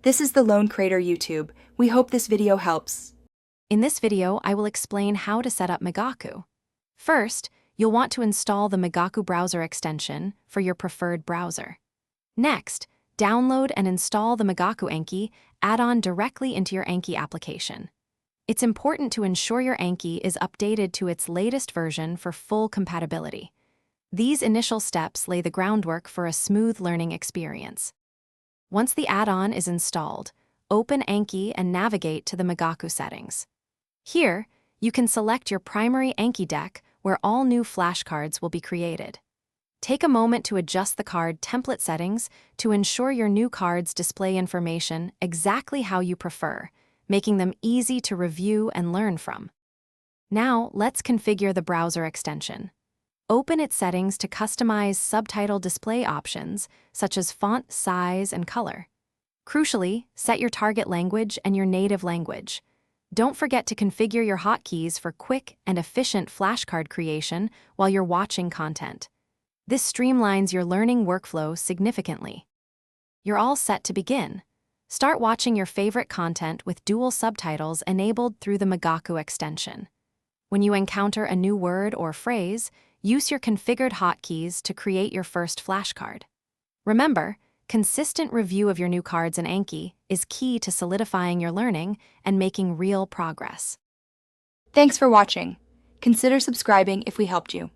This is the Lone Crater YouTube. We hope this video helps. In this video, I will explain how to set up Migaku. First, you'll want to install the Migaku browser extension for your preferred browser. Next, download and install the Migaku Anki add-on directly into your Anki application. It's important to ensure your Anki is updated to its latest version for full compatibility. These initial steps lay the groundwork for a smooth learning experience. Once the add-on is installed, open Anki and navigate to the Migaku settings. Here, you can select your primary Anki deck where all new flashcards will be created. Take a moment to adjust the card template settings to ensure your new cards display information exactly how you prefer, making them easy to review and learn from. Now, let's configure the browser extension. Open its settings to customize subtitle display options, such as font size and color. Crucially, set your target language and your native language. Don't forget to configure your hotkeys for quick and efficient flashcard creation while you're watching content. This streamlines your learning workflow significantly. You're all set to begin. Start watching your favorite content with dual subtitles enabled through the Migaku extension. When you encounter a new word or phrase, use your configured hotkeys to create your first flashcard. Remember, consistent review of your new cards in Anki is key to solidifying your learning and making real progress. Thanks for watching. Consider subscribing if we helped you.